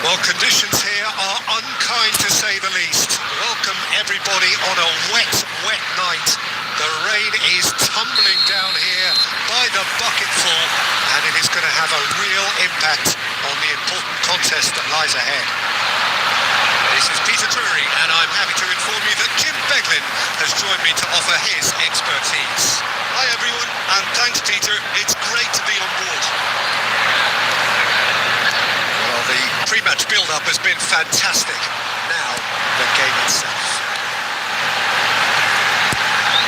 Well, conditions here are unkind to say the least. Welcome everybody on a wet night. The rain is tumbling down here by the bucketful, and it is going to have a real impact on the important contest that lies ahead. This is Peter Drury, and I'm happy to inform you that Jim Beglin has joined me to offer his expertise. Hi everyone, and thanks Peter. It's great to be on board. Well, the pre-match build-up has been fantastic. Now, the game itself.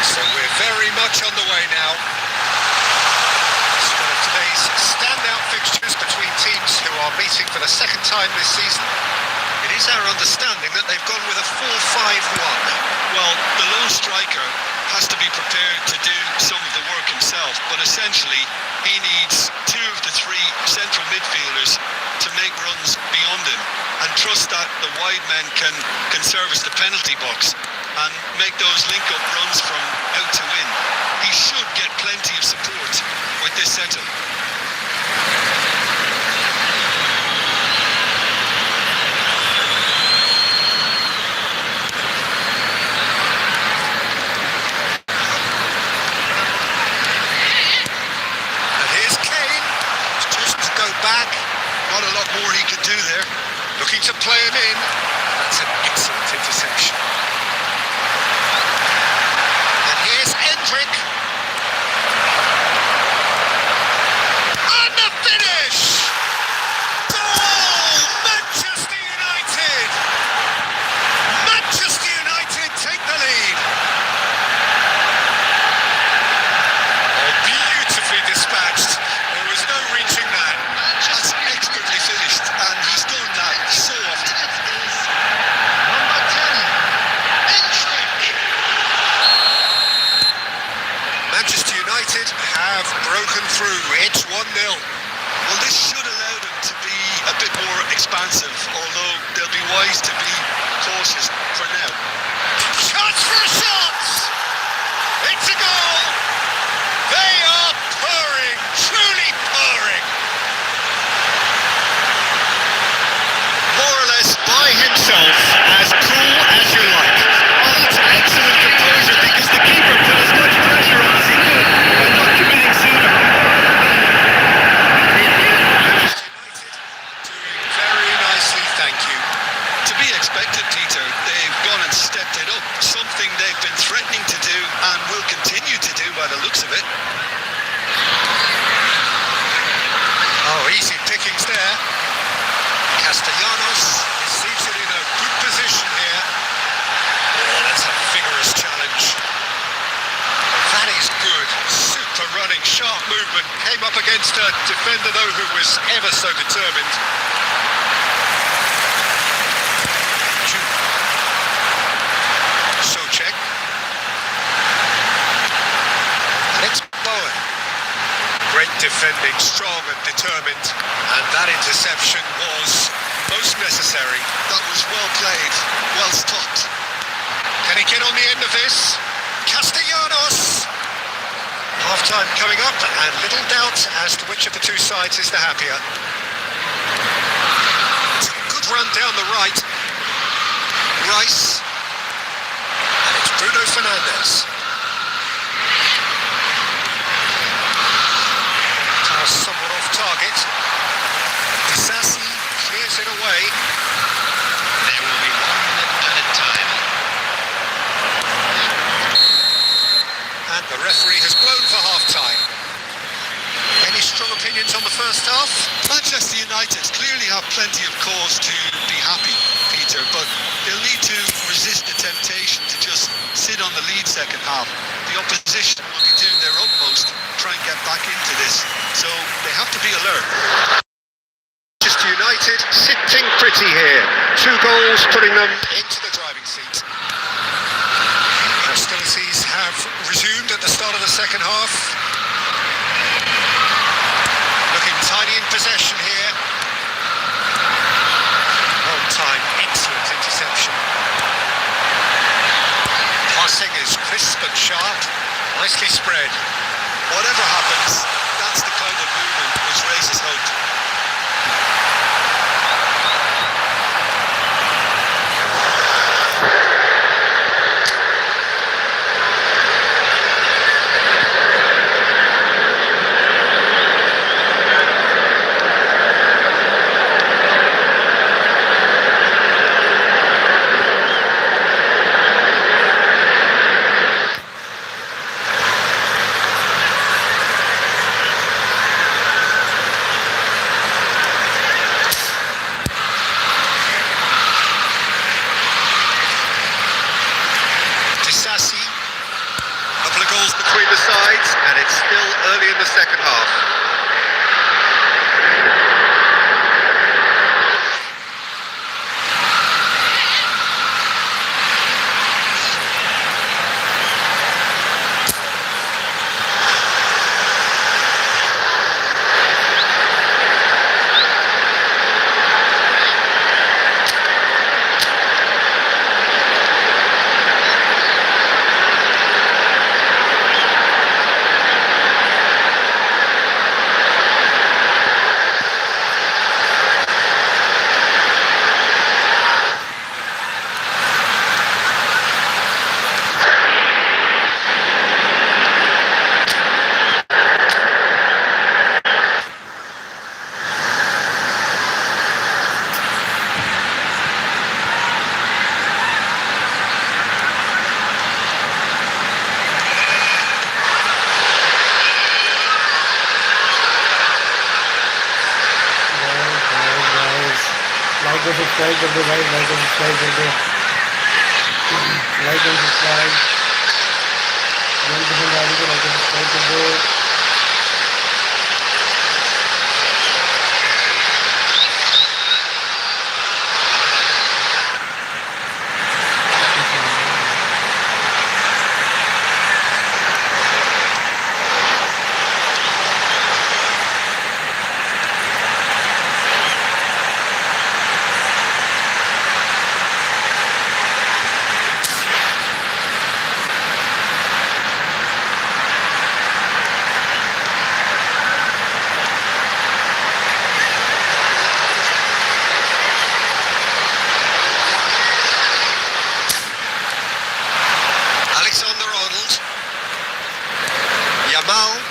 So we're very much on the way now. It's one of today's standout fixtures between teams who are meeting for the second time this season. It is our understanding that they've gone with a 4-5-1. Well, the lone striker has to be prepared to do some of the work himself, but essentially he needs 2 of the 3 central midfielders to make runs beyond him and trust that the wide men can service the penalty box and make those link-up runs from out to in. He should get plenty of support with this setup. Not a lot more he could do there. Looking to play him in. That's an excellent interception. And here's Endrick. And the finish! Goal! Manchester United! Manchester United take the lead. Oh, beautifully dispatched. There was no reaching that. That's expertly finished, and he's done that so often. Number 10, Endrick. Manchester United have broken through. It's 1-0. Well, this should allow them to be a bit more expansive, although they'll be wise to be cautious for now. Chance for a shot! It's a goal! They are purring, truly purring. More or less by himself, as cool as you like. Well, that's excellent composure because the keeper put as much pressure on as he could by not committing sooner. Doing very nicely, thank you. To be expected, Peter. They've gone and stepped it up, something they've been threatening to do and will continue to do by the looks of it. Oh, easy pickings there. Castellanos is seated in a good position here. Oh, that's a vigorous challenge. That is good. Super running, sharp movement. Came up against a defender, though, who was ever so determined. Socek. It's Bowen. Great defending, strong and determined. And that interception was most necessary. That was well played, well stopped. Can he get on the end of this? Castellanos! Half-time coming up, and little doubt as to which of the two sides is the happier. It's a good run down the right. Rice. And it's Bruno Fernandes. Pass somewhat off target. Disasi clears it away. There will be 1 minute time. And the referee has blown for half-time. Any strong opinions on the first half? Manchester United clearly have plenty of cause to be happy, Peter, but they'll need to resist the temptation to just sit on the lead second half. The opposition will be doing their utmost to try and get back into this, so they have to be alert. Manchester United sitting pretty here. 2 goals putting them into the driving seat. Hostilities have resumed at the start of the second half. Looking tidy in possession here. On time, excellent interception. Passing is crisp and sharp, nicely spread. Whatever happens, that's the kind of movement which raises hope. Like और subscribe कर दो भाई, like और subscribe कर दो, like and subscribe. Game पसंद आ रही तो लाइक और सब्सक्राइब कर दो।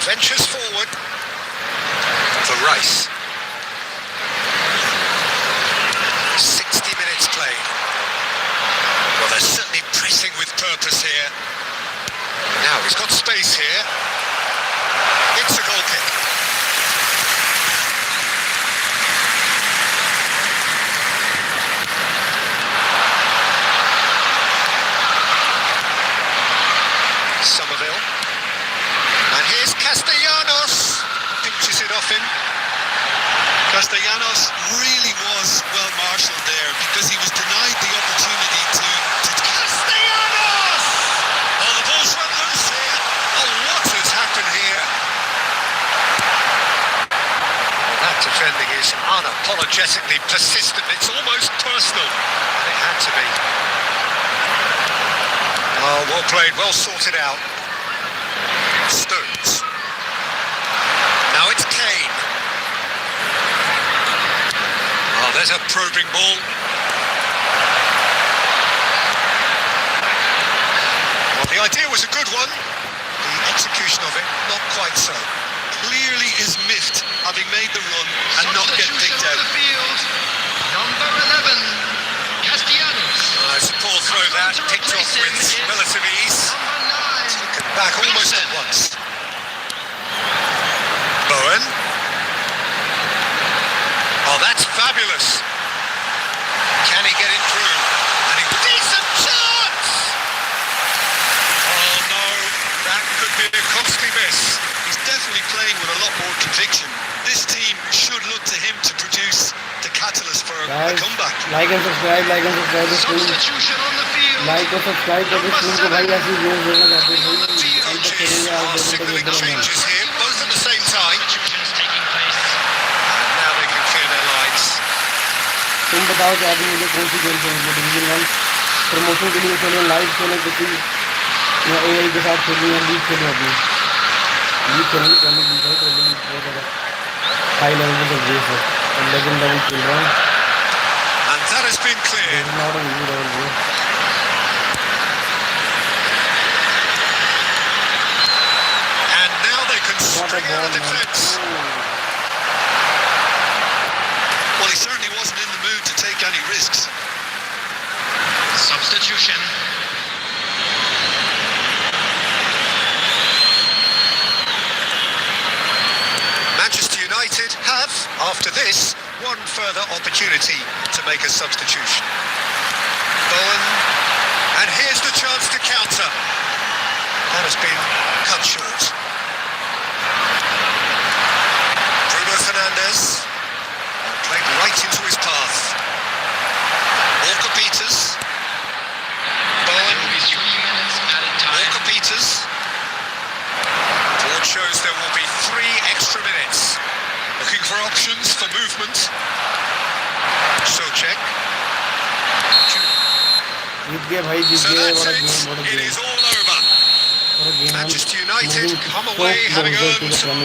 Ventures forward for Rice. 60 minutes played. Well, they're certainly pressing with purpose here. Now he's got space here. It's a goal kick. Somerville. And here's Castellanos. Pinches it off him. Castellanos really was well marshalled there because he was denied the opportunity to Castellanos! Oh, the ball's run loose here. Oh, what has happened here? Well, that defending is unapologetically persistent. It's almost personal. And it had to be. Oh, well played, well sorted out. Stones. Now it's Kane. Oh, there's a probing ball. Well, the idea was a good one. The execution of it, not quite so. clearly is miffed having made the run and not get picked out. The field, number 11, Castellanos. It's a poor throw that, picked off with relative ease. Taken back almost at once. Bowen. Oh, that's fabulous. Can he get it through? And he decent chance! Oh no, that could be a costly miss. He's definitely playing with a lot more conviction. This team should look to him to produce the catalyst for a comeback. Like and subscribe this stream. Substitution on the field. Like और subscribe कर this stream को भाई ऐसी news देना चाहते हैं भाई। Coaches are signalling changes here, both at the same time. Substitutions taking place. And now they can clear their lines. तुम बताओ कि अभी मुझे कौन सी गेम खेलनी है? डिवीजन 1 प्रमोशन के लिए खेलें, लाइव खेलें, किसी या एआई के साथ खेलें या लीग खेलें? अभी लीग खेलेंगे, पहले लीग है तो अभी लीग बहुत ज़्यादा हाई लेवल पे चल रही है सर, और लेजेंड लेवल खेल रहा हूँ। And that has been cleared. Not on league level पे। And now they can string out a defence. Well, he certainly wasn't in the mood to take any risks. Substitution. Manchester United have, after this, one further opportunity to make a substitution. Bowen, and here's the chance to counter. That has been cut short. Bruno Fernandes, played right into his path. Walker Peters. Bowen. There will be 3 minutes added time. Walker Peters. Board shows there will be 3 extra minutes. Looking for options for movement. Socek. जीत गए भाई, जीत So गए। that's बड़ा it. Game, बड़ा It game, is all over. बड़ा game. Manchester United come away having earned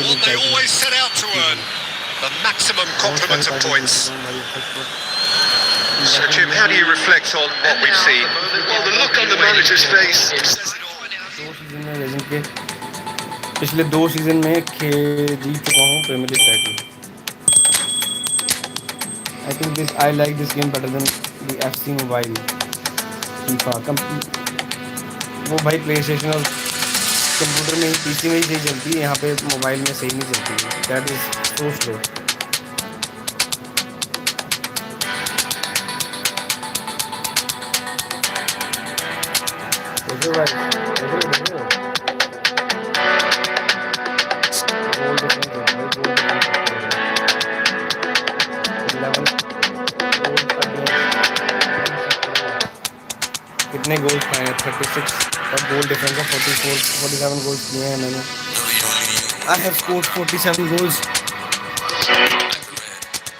what they always set out to earn. The maximum complement of points. So Jim, how do you reflect on what we've seen? Well, the look on the manager's face says it all. 2 season में legend के पिछले 2 season में जीत चुका हूँ premier league title. I think I like this game better than the FC Mobile FIFA। वो भाई play station और कंप्यूटर में, पीसी में ही सही चलती है, यहाँ पे मोबाइल में सही नहीं चलती है। That is so slow. guys. देखो देखो गोल डिफरेंस है भाई, गोल डिफरेंस 11 गोल कितने गोल्स खाए हैं 36 और गोल डिफरेंस है 47 गोल्स किए हैं मैंने. I have scored 47 goals,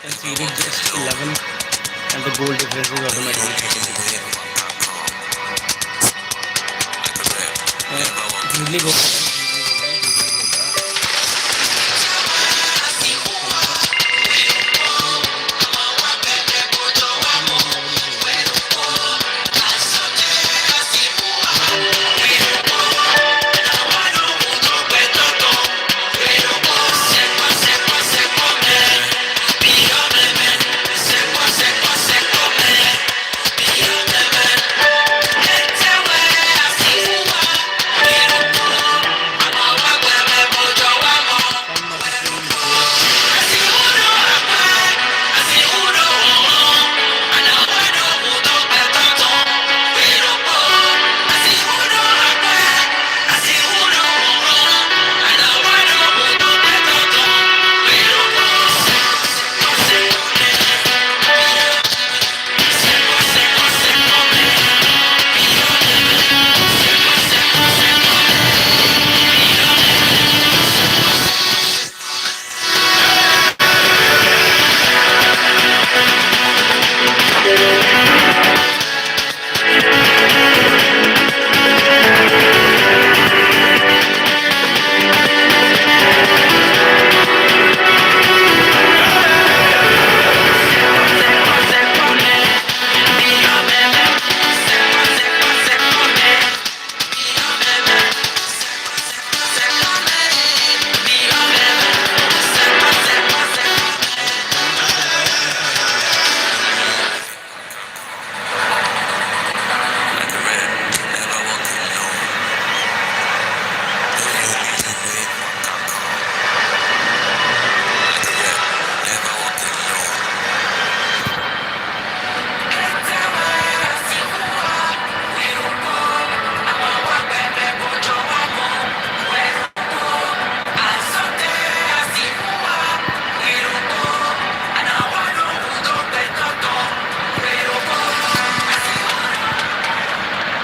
conceded just 11, and the goal difference is automatically 36. Usually go.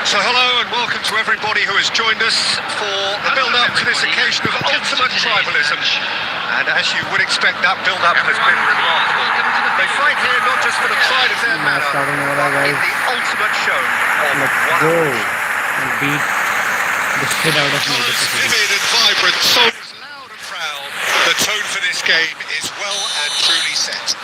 So hello and welcome to everybody who has joined us for the build-up to this occasion of ultimate tribalism. And as you would expect, that build-up has been remarkable. They fight here not just for the pride of their manner, but in the ultimate show of Let's go and beat the shit out of colours vivid and vibrant, songs loud and proud. The tone for this game is well and truly set.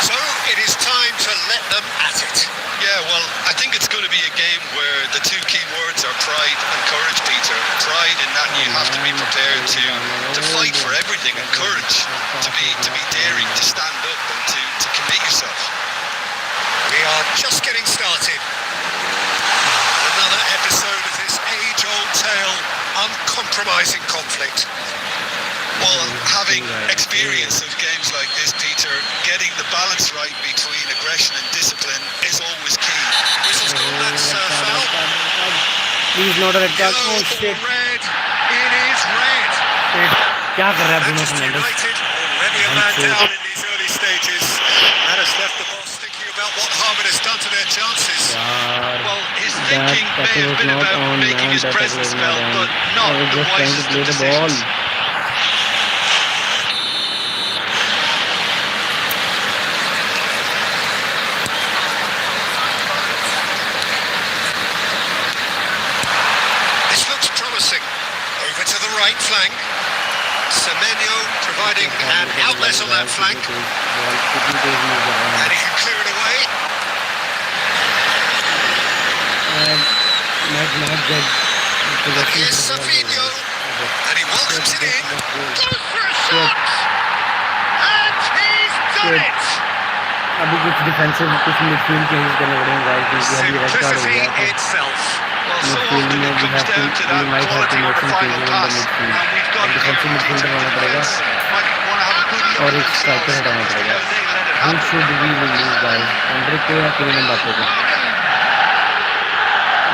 So it is time to let them at it. Yeah, well, I think it's going to be a game where the two key words are pride and courage, Peter. Pride in that you have to be prepared to fight for everything, and courage to be daring, to stand up and to commit yourself. We are just getting started. Another episode of this age-old tale, uncompromising conflict. Well, having experience of games like this, Peter, getting the balance right between aggression and discipline is always key. Whistle's gone, that's foul. Please not a red card. Yellow Oh or shit. red, it is red. क्या कर रहा है Bruno Manchester Fernandes? United already a man down in these early stages. And has left the boss thinking about what harm it has done to their chances. यार, Well, his thinking may have been about making his presence felt, but not the wisest of decisions. This looks promising. Over to the right flank. Semenyo providing an outlet on that flank. And he can clear it away. And here's Savinho. And he welcomes it in. Goes for a shot. And he's done it. अभी कुछ defensive कुछ midfield change करने पड़ेंगे guys, क्योंकि अभी red card हो गया है. itself. Well, so often it comes down to that quality on the final pass, and we've got an opportunity to defense. Might want to have a good look और at एक striker themselves. हटाना पड़ेगा. How they let it Who happen. should we lose guys? Anrich को या Kylian Mbappe को?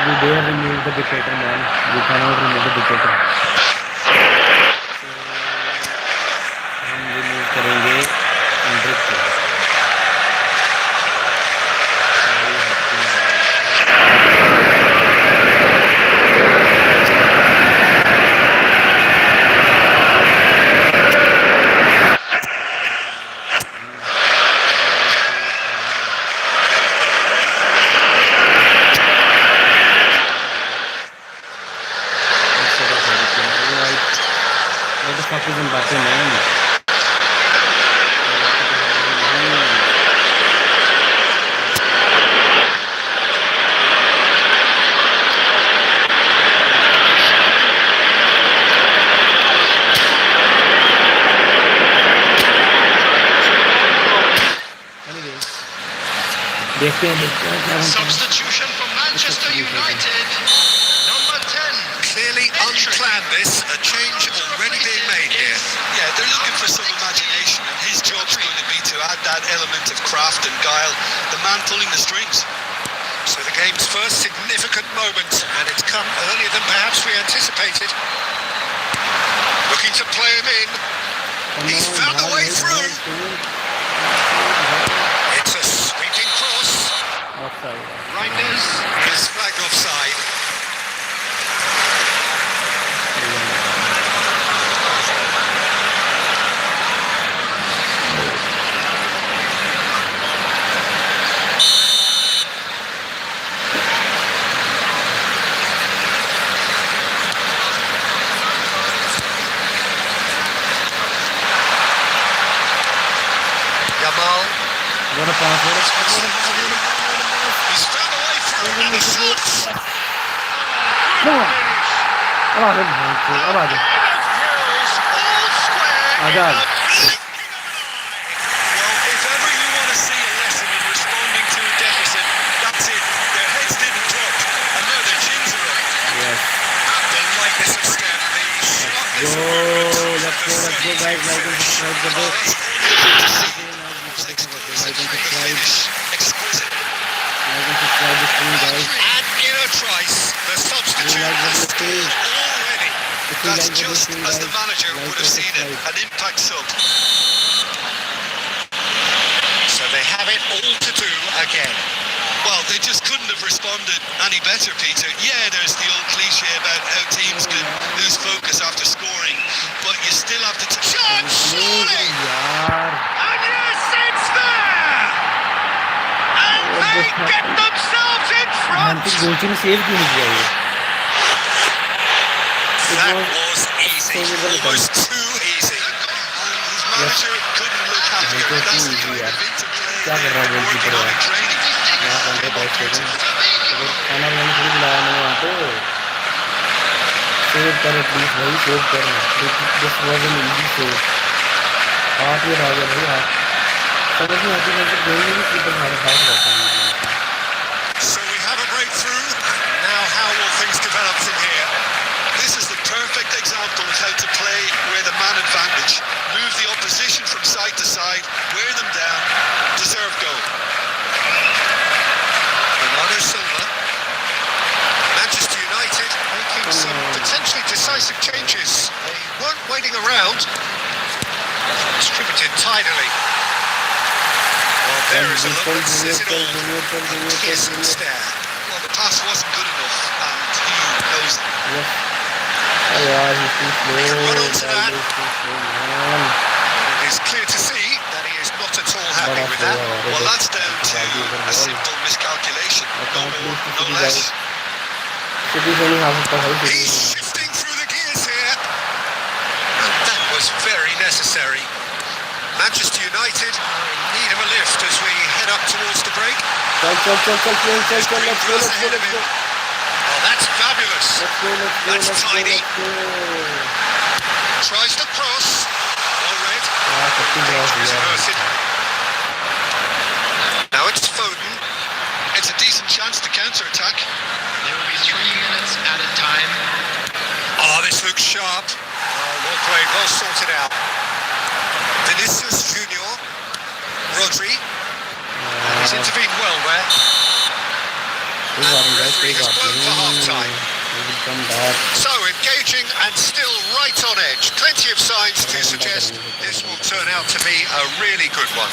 We we dare remove the dictator, man. We cannot remove the dictator. हम remove करेंगे इंद्रित को. What the fuck is Mbappe, man? देखते हैं क्या बनता है. Substitution for Manchester United. Number 10. Clearly unplanned this, a change already being made here. Yeah, they're looking for some imagination, and his job's going to be to add that element of craft and guile, the man pulling the strings. So the game's first significant moment, and it's come earlier than perhaps we anticipated. Looking to play him in. He's found a way through. It's a sweeping cross. Offside. Reinders. Is flagged offside. Yamal. What a pass. He's found a way through and he shoots. No. अब आ गए. All square. Azad. Well, if ever you want to see a lesson in responding to a deficit, that's it. Their heads didn't drop, and now their chins are up. Yes. The lightness of step, the sharpness Go. of movement. Let's go, guys. Like and subscribe the book. Exquisite. Like and subscribe the stream, guys. And in a trice, the substitute has scored already. That's just as the manager would have seen it, an impact sub. So they have it all to do again. Well, they just couldn't have responded any better, Peter. Yeah, there's the old cliche about how teams can lose focus after scoring, but you still have to... Chance, surely! यार. And yes, it's there! And they get themselves in front! गोलची ने save क्यों नहीं किया ये? That was easy, almost too easy. His manager couldn't look happier. That's the kind of interplay क्या कर रहा है they're working गोलकीपर on यार? in training. यहाँ बंदे बैठे थे. अगर खाना बनाने के लिए बुलाया मैंने वहाँ पे. सेव कर प्लीज भाई, सेव कर. This was an easy save. हाथ में आ गया भाई हाथ. समझ नहीं आती मैं तो गेम में भी कीपर हमारे साथ रहता है. So we have a breakthrough. Now how will things develop from here? This is the perfect example of how to play with a man advantage. Move the opposition from side to side, wear them down, deserve goal. Bernardo Silva. Manchester United making some potentially decisive changes. They weren't waiting around. Distributed tidily. Well, there is a look that says it all. A piercing stare. Well, the pass wasn't good enough, and he knows it. यार he's too slow. Run onto that. He's too slow, man. It is clear to see that he is not at all happy with that. Well, that's down to a simple miscalculation. No more, no less. City से नहीं आ सकता भाई. He's shifting through the gears here. And that was very necessary. Manchester United are in need of a lift as we head up towards the break. चल. Let's go. Oh, that's fabulous. That's tidy. Let's go. Tries to cross. Well read. Yeah. Averted. Now it's Foden. It's a decent chance to counter-attack. There will be 3 minutes added time. Oh, this looks sharp. Oh, well played, well sorted out. Vinicius Junior. Rodri. He's intervened well there. Good one, guys. referee has blown for half-time. We will come back. So engaging and still right on edge. Plenty of signs to suggest this will turn out to be a really good one.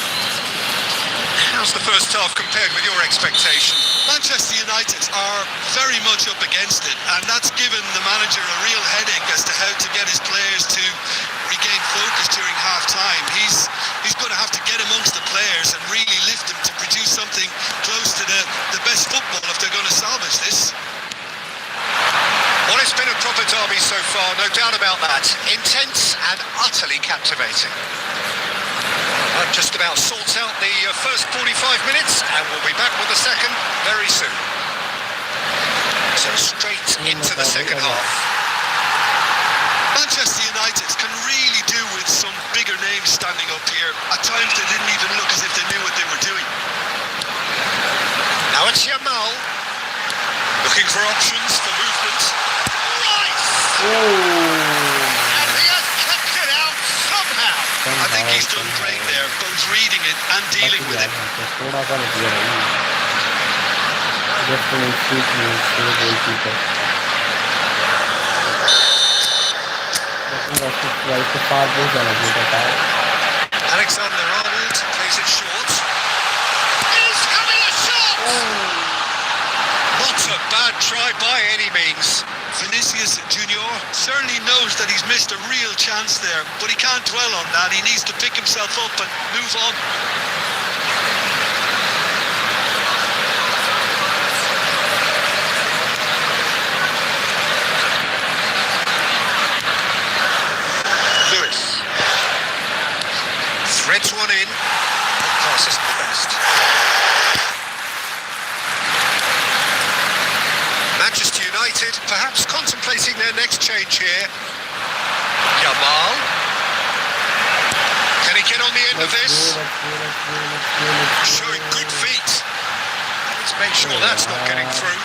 How's the first half compared with your expectation? Manchester United are very much up against it, and that's given the manager a real headache as to how to get his players to regain focus during half-time. He's going to have to get amongst the players and really lift them to produce something close to the best football if they're going to salvage this. Well, it's been a proper derby so far, no doubt about that. Intense and utterly captivating. That just about sorts out the first 45 minutes, and we'll be back with the second very soon. So straight into the second half. Manchester United can really do with some bigger names standing up here. At times they didn't even look as if they knew what they were doing. Now it's Yamal, looking for options for movement. Right! And he has kept it out somehow. I think he's done great there, both reading it and dealing with it. थोड़ा सा लग गया भाई just in speed में goalkeeper right से पार बहुत जाना चाहिए Alexander-Arnold plays it short. Is having a shot! Not a bad try by any means. Vinicius Junior certainly knows that he's missed a real chance there, but he can't dwell on that. He needs to pick himself up and move on. Lewis threads one in. The pass isn't the best. Manchester United perhaps contemplating their next change here. Yamal. Can he get on the end of this? Showing good feet. Let's make sure that's not getting through.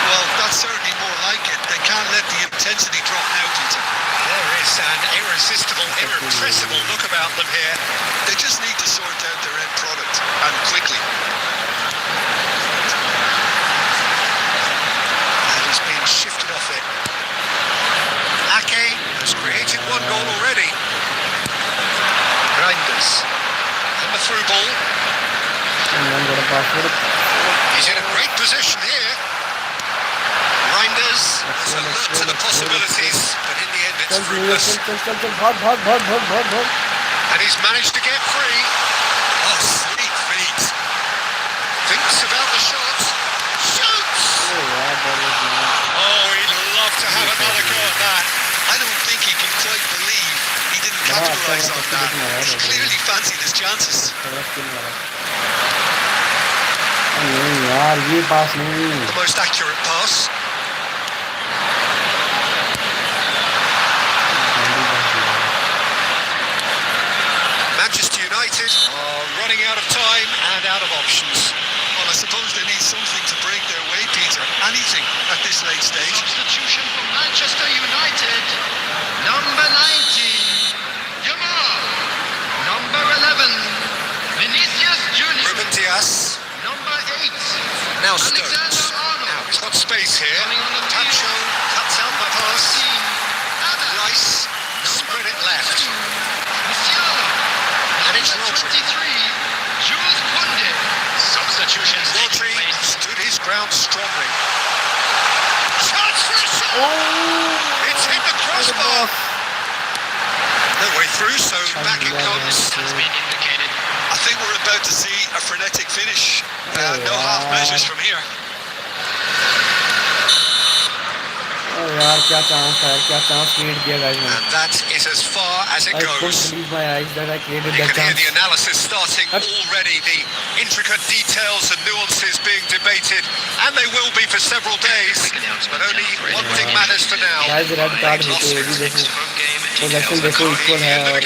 Well, that's certainly more like it. They can't let the intensity drop now, Peter. There is an irresistible, irrepressible look about them here. They just need to sort out their end product, and quickly. And he's being shifted off it. Ake has created one goal already. Reinders. And the through ball. He's in a great position here. Reinders is alert to the possibilities, but in the end it's fruitless. And he's managed to get free. Oh, sweet feet. Thinks about the shot. Shoots! Oh, he'd love to have another go at that. I don't think he can quite believe he didn't capitalise on that. He clearly fancied his chances. The most accurate pass. Manchester United are running out of time and out of options. Well, I suppose they need something to break their way, Peter. Anything at this late stage. Substitution for Manchester United. Number 19, Yamal. Number 11, Vinicius Junior. Ruben Diaz. Number 8, Now Stones. Alexander-Arnold. Now he's got space here. Coming on the Tacho field. cuts out the pass. 15, Rice spread it left. Musiala. And it's Number Rodri. 23, Jules Koundé. Substitutions taking Rodri place. stood his ground strongly. Chance for a shot! It's hit the crossbar. No way through, so back it comes. Has been indicated. I think we're about to see a frenetic finish. No half measures from here. यार क्या chance create किया guys ने And that is as far as it I couldn't goes. believe my eyes that I created You that can hear chance. the analysis starting already, the intricate details and nuances being debated, and they will be for several days, but only one thing matters for now. Guys, red card देते ये भी देखो position देखो equal है और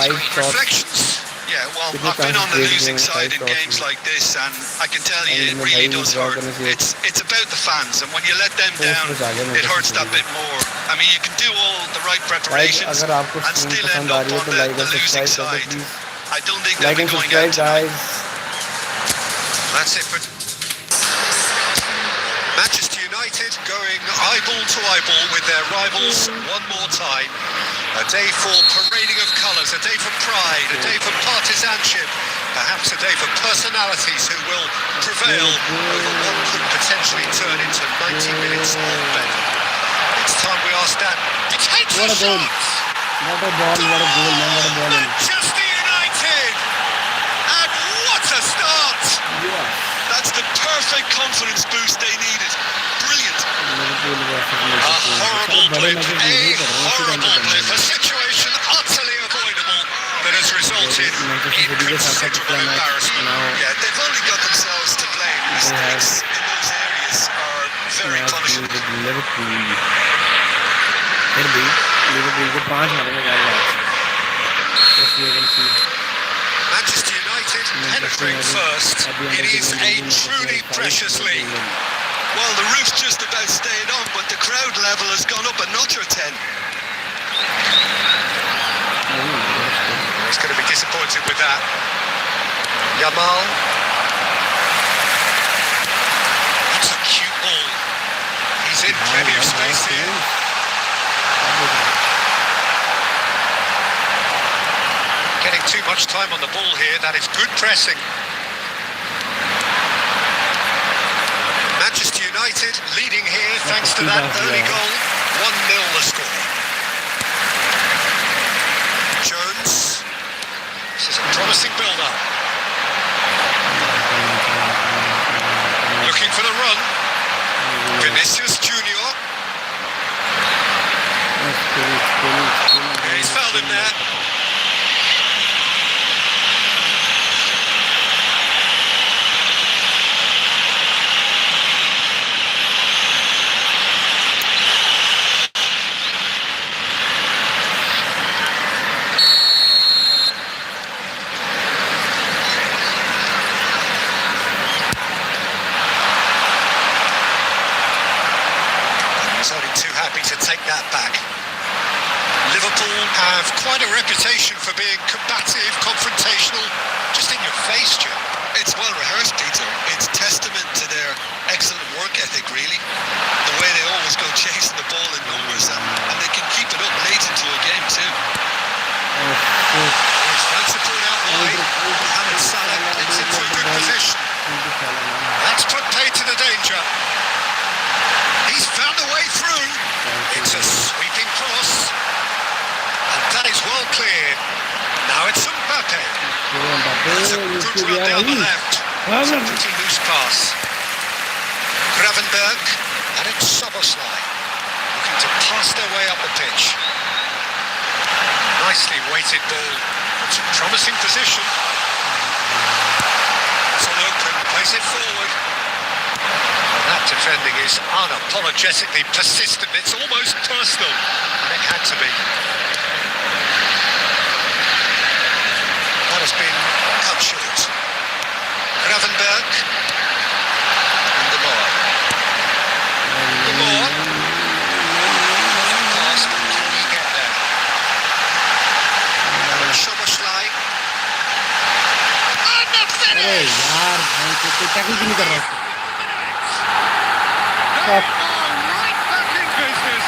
5 shots Reflections. Yeah, well, I've been on the losing side in games like this, and I can tell you, it really does hurt. It's about the fans, and when you let them down, it hurts that bit more. I mean, you can do all the right preparations अगर आपको and stream still पसंद end आ up रही है on तो like the और losing subscribe कर दो side. Please I don't think they'll like be and going out subscribe tonight. Guys That's it for eyeball to eyeball with their rivals one more time. A day for parading of colours, a day for pride, a day for partisanship, perhaps a day for personalities who will prevail over what could potentially turn into 90 minutes of better. It's time we ask that. He takes What the a goal. shot! What a ball, what a goal, man, what a ball. Manchester United! And what a start! Yeah. That's the perfect confidence boost they needed. Brilliant. A horrible blip, a situation utterly avoidable that has resulted in considerable embarrassment. Yeah, they've only got themselves to blame. Mistakes in those areas are very punishable. फिर भी Liverpool को 5 मारने का आज just you can see Manchester United penetrate first. It is a truly precious league. Well, the roof's just about staying on, but the crowd level has gone up a notch or 10. He's going to be disappointed with that. Yamal. That's a cute ball. He's in plenty of space here. Getting too much time on the ball here. That is good pressing. Manchester United leading here thanks to that early goal. 1-0 the score. Jones. This is a promising build-up. Looking for the run. Vinicius Junior. Yeah, he's fouled him there. To take that back. Liverpool have quite a reputation for being combative, confrontational, just in your face, Jim. It's well rehearsed, Peter. It's testament to their excellent work ethic, really. The way they always go chasing the ball in numbers, and they can keep it up late into a game too. Trying to put out wide. Mohamed Salah gets into a good position. That's put paid to the danger. He's found a way through. It's a sweeping cross. And that is well cleared. Now it's Mbappe. That's a good run down the left. It's a pretty loose pass. Gravenberg. And it's Szoboszlai. Looking to pass their way up the pitch. Nicely weighted ball. It's a promising position. It's a look and plays it forward. That defending is unapologetically persistent. It's almost personal, and it had to be. That has been cut short. Gravenberg. And De Boer. Pass, but can he get there? Szoboszlai. And the finish! Right back in business.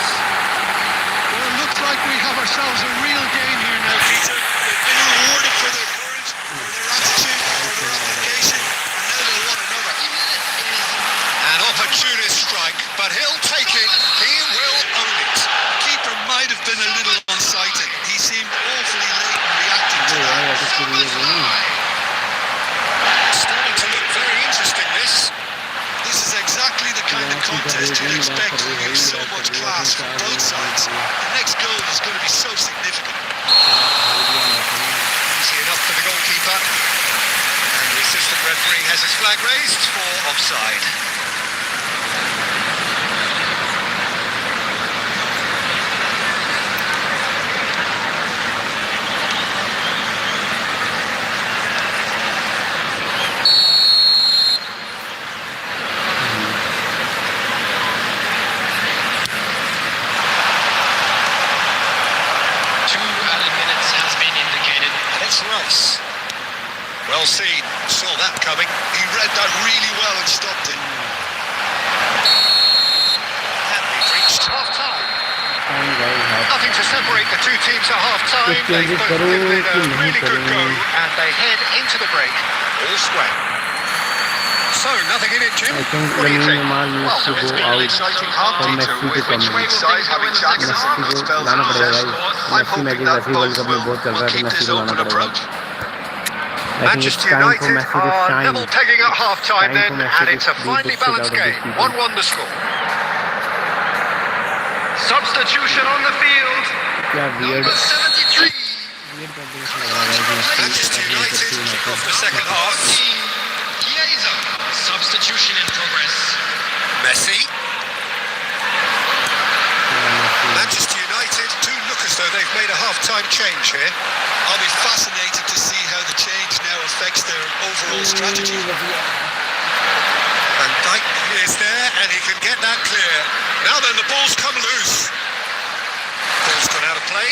Well, it looks like we have ourselves a real game here now, Peter. They've been rewarded for their courage, for their attitude, for their application, and now they want another. An opportunist strike, but he'll take it. He will own it. The keeper might have been a little unsighted. He seemed awfully late in reacting to that. Starting to look very interesting, this. This is exactly the kind of contest you'd expect when you use so much class from both sides. The next goal is going to be so significant. Easy enough for the goalkeeper. And the assistant referee has his flag raised for offside. Rice. Well seen, saw that coming. He read that really well and stopped it. And the free to separate the two teams at half-time. कुछ They've changes both करूँ given it कि a नहीं really good go, करूँ? and they head into the break all square. So, nothing in it, Jim. I think What do you think? Yamal needs to Well, it's go been an out exciting half, for Peter, Messi to with come which in. way will things go in the second half? Messi को spells लाना of पड़ेगा possession. भाई. I'm Messi hoping matches that वैसे ही world both cup में बहुत चल will रहा है तो keep Messi this को लाना open पड़ेगा. approach. I think it's Manchester time for United Messi to are shine. level pegging at half-time Time then, for Messi and to it's a beat the finely shit out balanced of these game. people. 1-1 the score. Substitution on the field. क्या weird Number 73. weird combination लग रहा है भाई. Manchester United kick off the second half. Chiesa. Substitution in progress. Messi. Manchester United do look as though they've made a half-time change here. I'll be fascinated to see how the change now affects their overall strategy. And Dyke is there, and he can get that clear. Now then, the ball's come loose. Ball's gone out of play.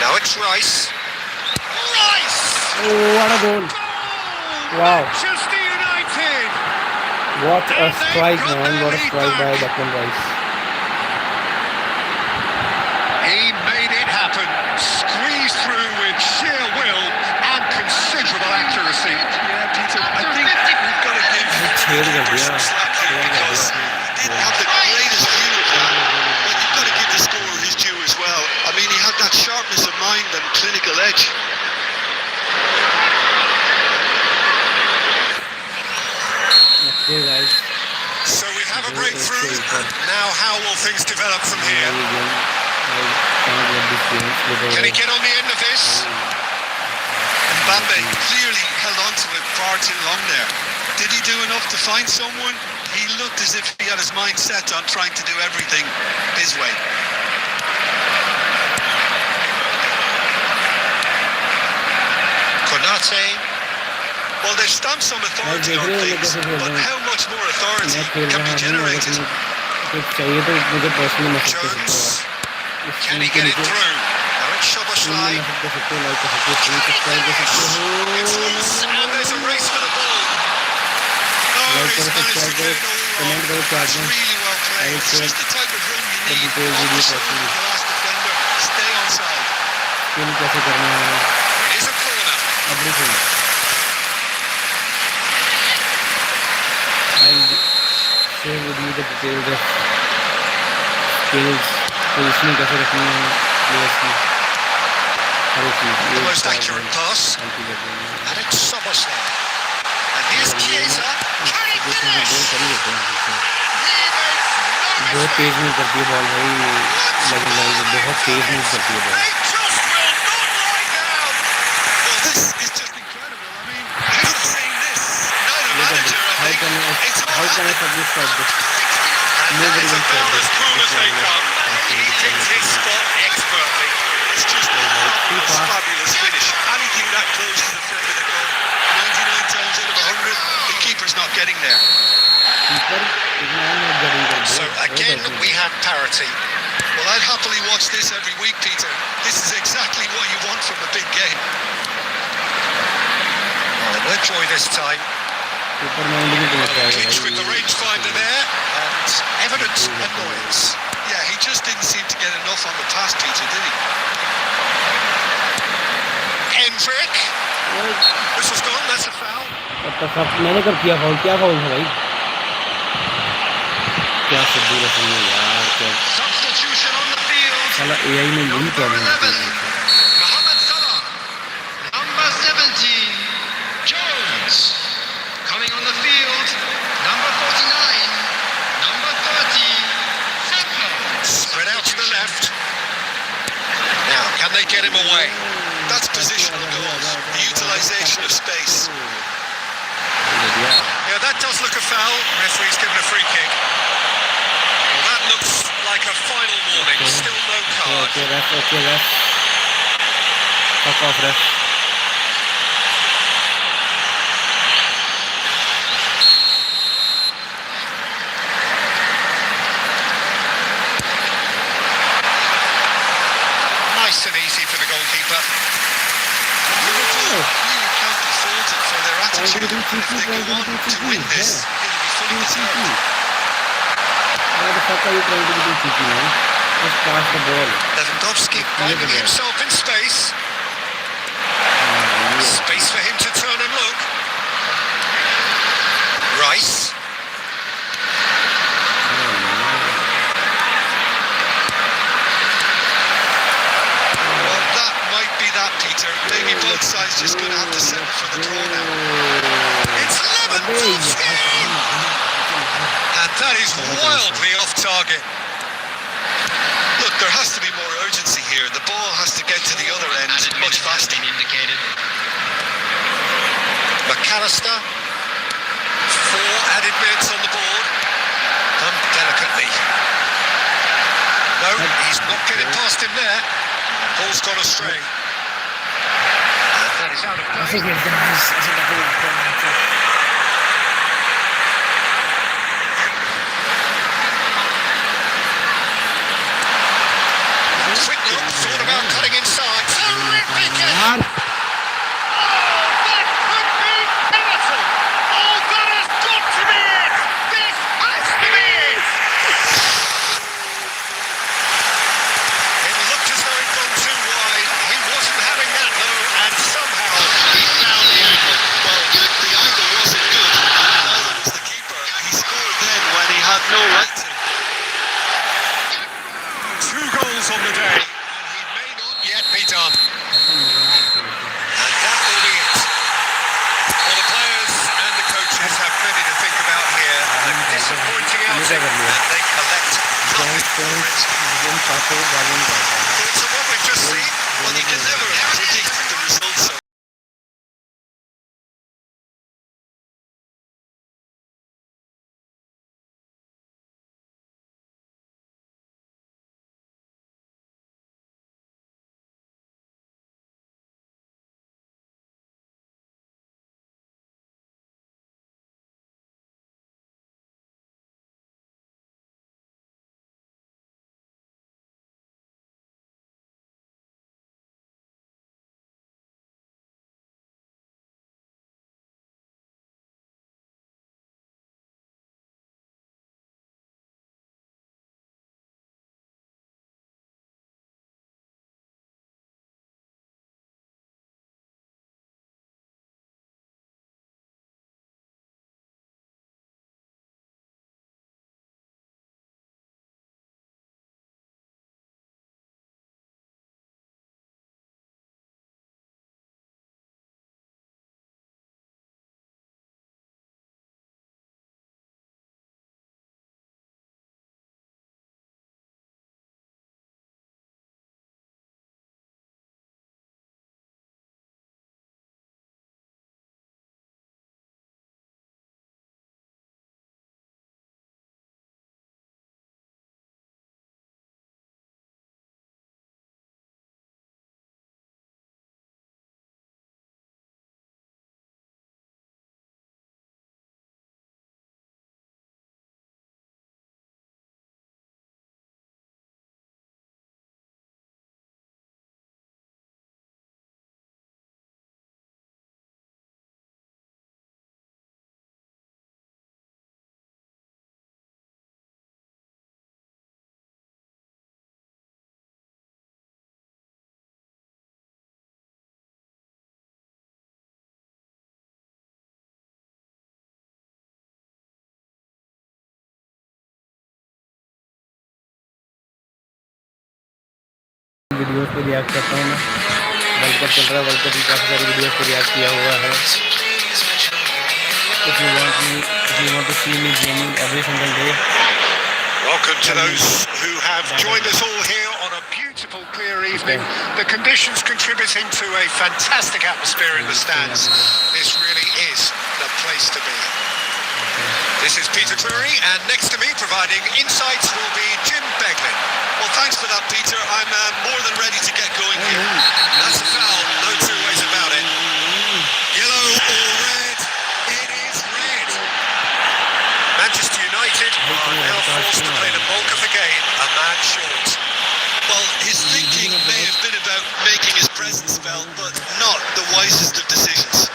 Now it's Rice. Rice! Oh, what a goal. Wow. Manchester United! What a strike, man. What a strike by Declan Rice. He made it happen. Squeezed through with sheer will and considerable accuracy. Yeah, Peter, I think we've got to give छेड़ कर Keeper दिया. some slack here because he didn't have the greatest view of that. But you've got to give the scorer his due as well. I mean, he had that sharpness of mind and clinical edge. Okay, guys. So we have a breakthrough. Now how will things develop from here? I can't let this game slip Can he away. get on the end of this? Mbappe clearly held on to it far too long there. Did he do enough to find someone? He looked as if he had his mind set on trying to do everything his way. Konate. Well, they've stamped some authority on things, but how much more authority मैं खेल can रहा be हूँ, अगर generated? तुम्हें कुछ चाहिए तो मुझे पर्सनली मैसेज कर सकते Jones. हो. इस Can he चीज़ के get it नीचे through? Now it's स्क्रीन में Szoboszlai. मैसेज कर सकते हो, लाइक कर सकते हो, प्लीज सब्सक्राइब कर सकते It's हो. loose, and there's a race for the ball. Oh, Like he's करो, managed to subscribe get करो, it all comment wrong. करो, That's chat में. really well played. Like, It's just the type of run you need. details Off the video shoulder possible. of the last defender. Stay on side. Screen कैसे करना है, It is a corner. Everything. I'll share with you the details of skills, positioning कैसे रखनी है players की, हर एक चीज़. The ये most सारा accurate pass. गलती कर रहे हैं. And it's Szoboszlai. And here's Chiesa. Can he देखो गोल finish? कर ही देते हैं पीछे. He makes no बहुत तेज mistake. मूव करती है बॉल भाई, लेकिन बहुत तेज मूव करती है ball. They just will not lie down. Well, this is just incredible. I mean, who's seen this? Neither Look at manager, this. I How think. can It's all I happened. suddenly stop this? And Nobody that is will stop about this. as cool as they come. He Absolutely. picked his spot expertly. It's just a Too fabulous, fast. fabulous finish. Anything that close to the front of the goal, 99 times out of 100, the keeper's not getting there. Keeper is not getting the So ball. again, we have parity. Well, I'd happily watch this every week, Peter. This is exactly what you want from a big game. Well, no joy this time. Keeper mind भी पहुंच जाएगा Pitch with the भाई. rangefinder there, and evident annoyance. Yeah, he just didn't seem to get enough on the pass, Peter, did he? Hendrick. This was gone, that's a foul. अब तक सब मैंने कब किया फाउल, क्या फाउल है भाई? क्या सिद्धू रसम है यार, क्या Substitution on the field. साला AI में नहीं क्या Number है. 11. Mohamed Salah. Number 17. Jones. Coming on the field. Number 49. Number 30. Saka. Spread out to the left. Now, can they get him away? That's positional goals, the utilisation of space. Yeah, that does look a foul. Referee's given a free kick. Well, that looks like a final warning. Still no card. Okay, ref. Fuck off, ref. Nice and easy for the goalkeeper. Liverpool really can't be faulted for their attitude. If they go on to win this, it'll be fully deserved. What the fuck are you trying to do, cheeky man? Just pass the ball. Lewandowski finding himself in space. Space for him to turn and look. Rice. Well, that might be that, Peter. Maybe both sides just going to have to settle for the draw now. It's Lewandowski! And that is wildly off target. Look, there has to be more urgency here. The ball has to get to the other end much faster. Indicated. McAllister. 4 added minutes on the board. Done delicately. No, he's not getting past him there. Ball's gone astray. And that is out of I play. think it's nice. I think Quick look, thought about cutting inside. Terrific! यार Oh, that could be pivotal! Oh, that has got to be it! This has to be it! It looked as though he'd gone too wide. He wasn't having that though, and somehow he found the angle. Well, the angle wasn't good. Neither was the keeper. He scored then when he had no right to. 2 goals on the day, and he may not yet be done. And that will be it. Well, the players and the coaches have plenty to think about here. A disappointing outing, and they collect nothing for it. Thoughts on what we've just seen? Well, you can never predict the results. Videos पे react करता हूँ मैं world cup चल रहा है world cup की काफ़ी सारी वीडियोस पे रिएक्ट किया हुआ है if you want to see me gaming every single day. Welcome to those who have joined us all here on a beautiful clear evening. The conditions contributing to a fantastic atmosphere in the stands. This really is the place to be. This is Peter Drury, and next to me providing insights will be Jim Beglin. Well, thanks for that, Peter. I'm more than ready to get going here. That's a foul, no two ways about it. Yellow or red? It is red. Manchester United are now forced to play the bulk of the game, a man short. Well, his thinking may have been about making his presence felt, but not the wisest of decisions.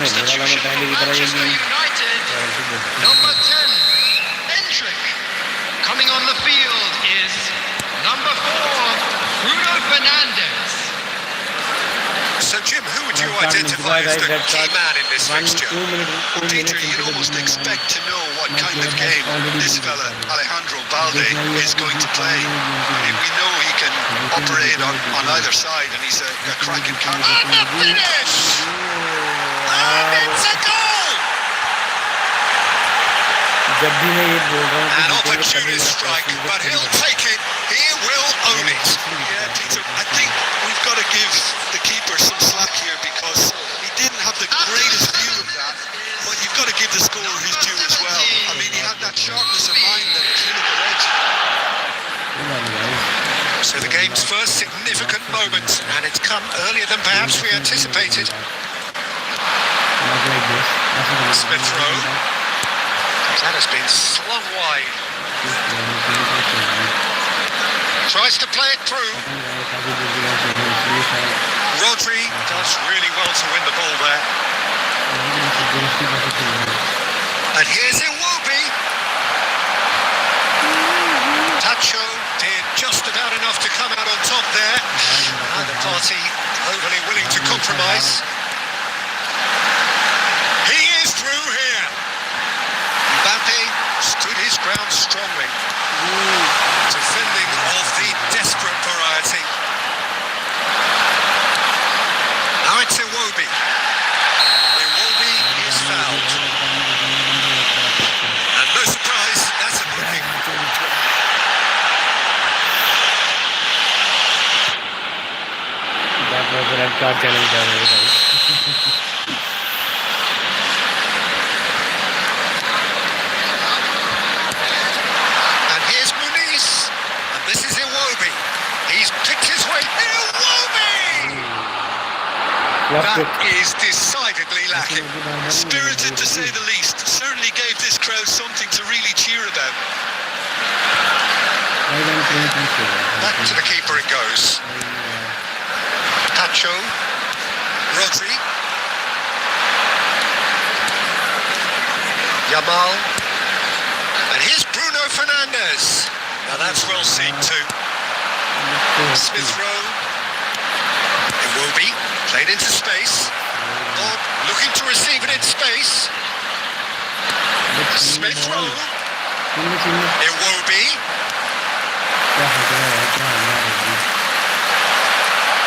Substitution for Manchester United. Number 10, Endrick. Coming on the field is number 4, Bruno Fernandes. So, Jim, who would you identify as the key man in this fixture? Peter, you'd almost expect to know what kind of game this fella, Alejandro Balde, is going to play. I mean, we know he can operate on either side, and he's a cracking And character. the finish! And it's a goal! जब भी मैं ये बोल रहा हूँ An कि opportunist strike, but he'll take it. He will own it. Yeah, Peter, I think we've got to give the keeper some slack here because he didn't have the greatest view of that. But you've got to give the scorer his due as well. I mean, he had that sharpness of mind and clinical edge. So the game's first significant moment, and it's come earlier than perhaps we anticipated. Not like this. Smith Rowe. That has been slung wide. Tries to play it through. Rodri does really well to win the ball there. And here's Iwobi. Tacho did just about enough to come out on top there. Neither party overly willing to compromise. He is through here. Mbappe stood his ground strongly. Defending of the desperate variety. Now it's Iwobi. Iwobi is fouled. And no surprise, that's a booking. That was a red card challenge by the way, guys. And here's Muniz. And this is Iwobi. He's picked his way. Iwobi! That is decidedly lacking. Spirited to say the least. Certainly gave this crowd something to really cheer about. Back to the keeper it goes. Tacho. Rodri. Yamal. And here's Bruno Fernandes. Now that's well seen too. Smith Rowe. Iwobi. Played into space. Bob looking to receive it in space. Smith Rowe. Iwobi.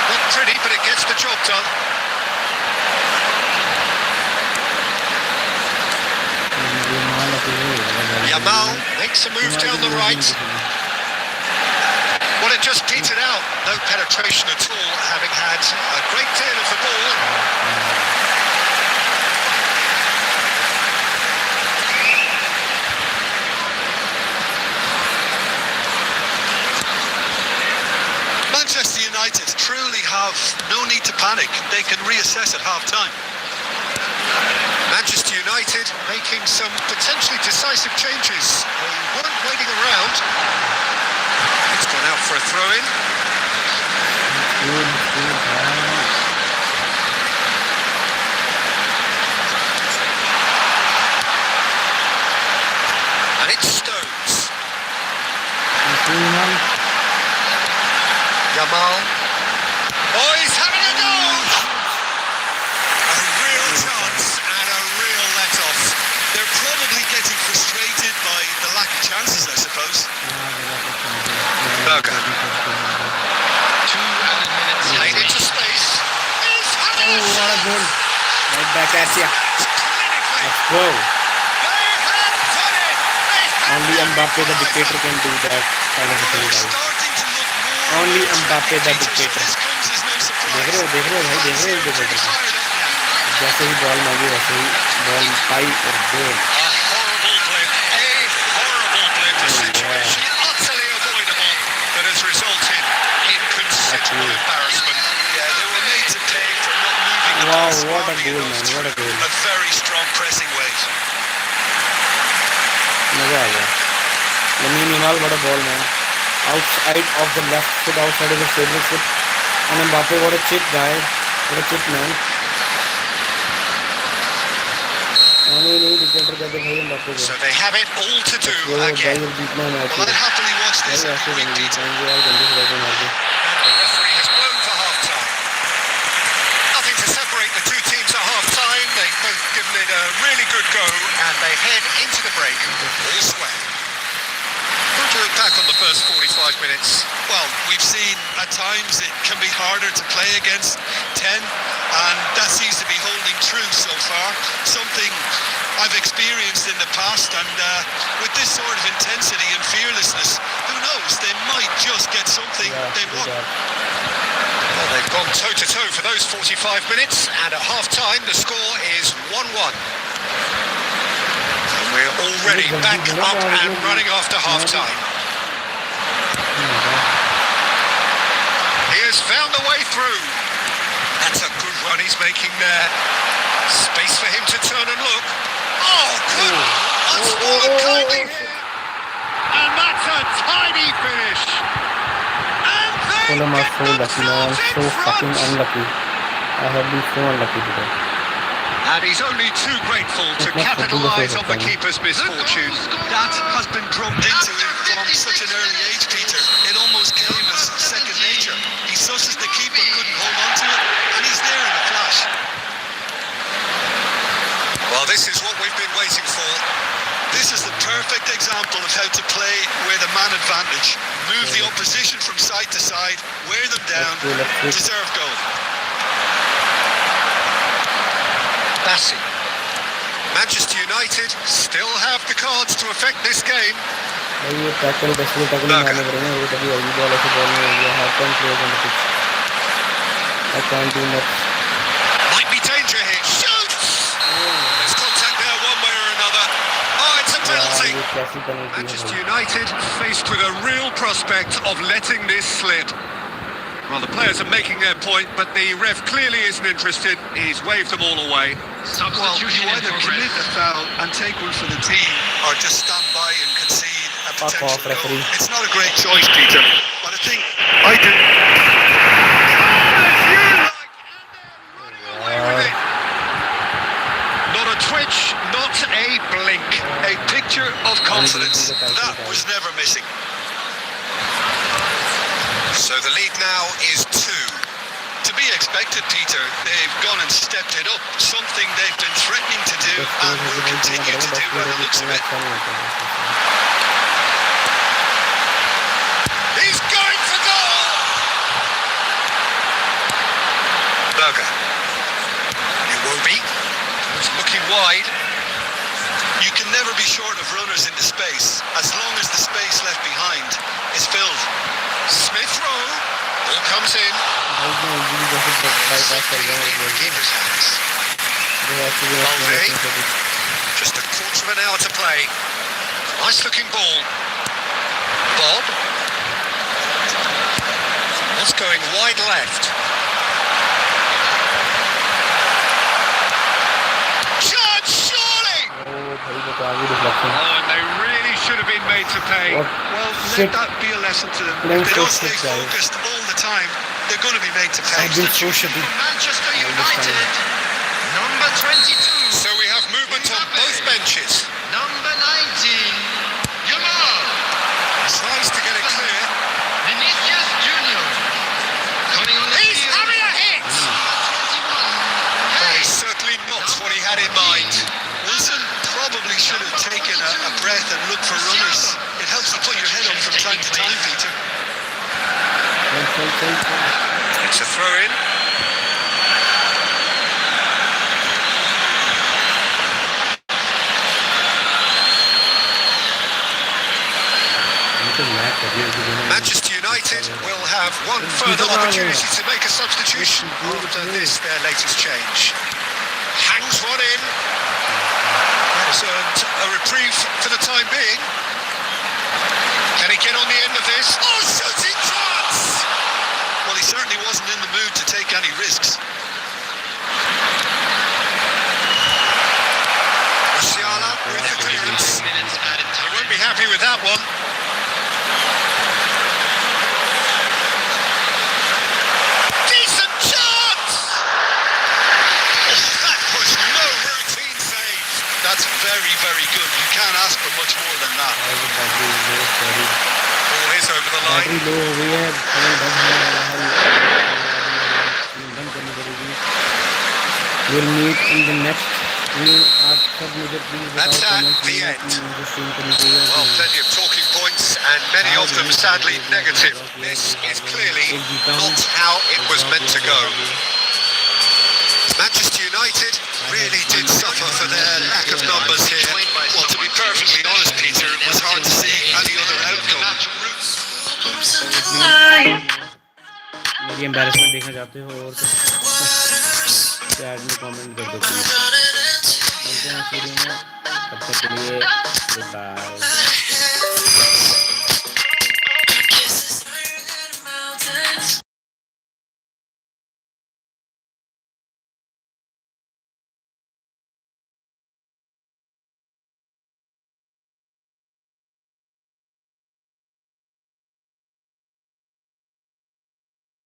Not pretty, but it gets the job done. Yamal makes a move down the right. Well, it just petered out. No penetration at all, having had a great deal of the ball. Manchester United truly have no need to panic. They can reassess at half-time. Manchester United making some potentially decisive changes. They weren't waiting around. It's gone out for a throw-in. And it's Stones. Yamal. Oh, he's having a go! A real chance and a real let-off. They're probably getting frustrated by the lack of chances, I suppose. Berger. 2 added minutes. Played into space. He's having a What a shot! goal. Right back at ya. Clinically. Let's go. They have done it! They have Only done it! Mbappe the dictator can do that kind of a thing, They're guys. starting to look more Only like Mbappe the spectators. dictator. This comes as no surprise. देख रहे हो भाई, देख रहे हो Pretty fired up now. जैसे ही ball मांगी वैसे ही बॉल पाई और गोल. A horrible blip, a situation utterly avoidable that has resulted in considerable Absolutely. embarrassment. Yeah, they were made to pay for not moving the Wow, ball what a smartly goal, enough man, what a through goal. a very strong pressing wave. मजा आ गया. Lamine Yamal, what a ball, man. Outside of the left foot, outside of the favorite foot. And Mbappe, what a chip, guy. What a chip, man. नहीं dictator कहते भाई हम बातें So करें they have it all to do वो भाई again. अब जीतना है match Well, I'd happily watch this भाई every ऐसे week, नहीं Peter. जीतेंगे यार जल्दी से जाके मार दे And the referee has blown for half-time. Nothing to separate the two teams at half-time. They've both given it a really good go, and they head into the break all square. What do you look back on the first 45 minutes? Well, we've seen at times it can be harder to play against 10, and that seems to be holding true so far. Something I've experienced in the past, and with this sort of intensity and fearlessness, who knows, they might just get something they want. Well, they've gone toe-to-toe for those 45 minutes, and at half-time the score is 1-1. And we're already back up and running after half-time. He has found the way through. That's a good run he's making there. Space for him to turn and look. Oh, good! That's fallen kindly here. And that's a tidy finish. And they Fulham are get so lucky now. I'm themselves so in fucking front. unlucky. I have been so unlucky today. And he's only too grateful to capitalise on the keeper's misfortune. That has been drummed into him from such an early age, Peter. It almost came as second nature. He susses the keeper, couldn't hold on to it, and he's there in a flash. Well, this is what we've been waiting for. This is the perfect example of how to play with a man advantage. Move the opposition from side to side, wear them down, deserve goal. Bassi. Manchester United still have the cards to affect this game. भाई ये tackle basically tackle मारने पड़ेंगे वो तभी होगी ball ऐसे ball नहीं होगी half time player on the pitch I can't do much Might be danger here. Shoots! There's contact there one way or another. Oh, it's a penalty. ये कैसी पेनल्टी है Manchester United faced with a real prospect of letting this slip. Well, the players are making their point, but the ref clearly isn't interested. He's waved them all away. Well, you either commit a foul and take one for the team, or just stand by and concede a potential off, referee. goal. It's not a great choice, Peter, but I think I do. Not a twitch, not a blink. A picture of confidence. That was never missing. So the lead now is 2. To be expected, Peter. They've gone and stepped it up. Something they've been threatening to do and will continue to do by the looks of it. He's going for goal! Berger. Iwobi. He's looking wide. You can never be short of runners into space, as long as the space left behind is filled. Smith Rowe. Ball comes in. Keeper's hands. Just a quarter of an hour to play. Nice looking ball. Bob. That's going wide left. Chance, surely! Oh, Oh, and they really should have been made to pay. Well, Shit. let that be a lesson to them. Playing If they so don't stay shit, guys. focused all the time, they're going to be made to pay. I've been so shitty. Manchester United, number 22, So we have movement on both benches. number 19, Yamal, Tries to get it clear. Vinicius Junior, coming on the He's field, having a hit! number 21, That is certainly not what he had in mind. Wilson probably should have taken a breath and looked for runners. It helps to put your head up from time to time, Peter. It's a throw in. Manchester United will have one further opportunity to make a substitution after this, their latest change. Hangs one in. That has earned a reprieve for the time being. Can he get on the end of this? Oh, shooting chance! Well, he certainly wasn't in the mood to take any risks. Musiala with the clearance. minutes added He time. won't be happy with that one. Decent chance! That was no routine save. No, line. Battery low हो गई है, phone बंद होने वाला है, बंद करनी पड़ेगी। Will meet in the next stream. आप सब मुझे प्लीज़ बताओ That's at कमेंट्स the में end. कि मुझे स्ट्रीम करनी चाहिए या Well, नहीं। plenty of talking points, and many of them sadly negative. This is clearly not how it was meant to go. Manchester United really did suffer for their lack of numbers here. Well, to be perfectly honest, Peter, it was hard to see any other outcome. मेरी embarrassment देखना चाहते हो और chat में comment कर दो please. मिलते हैं इस वीडियो में, तब तक के लिए गुड बाय।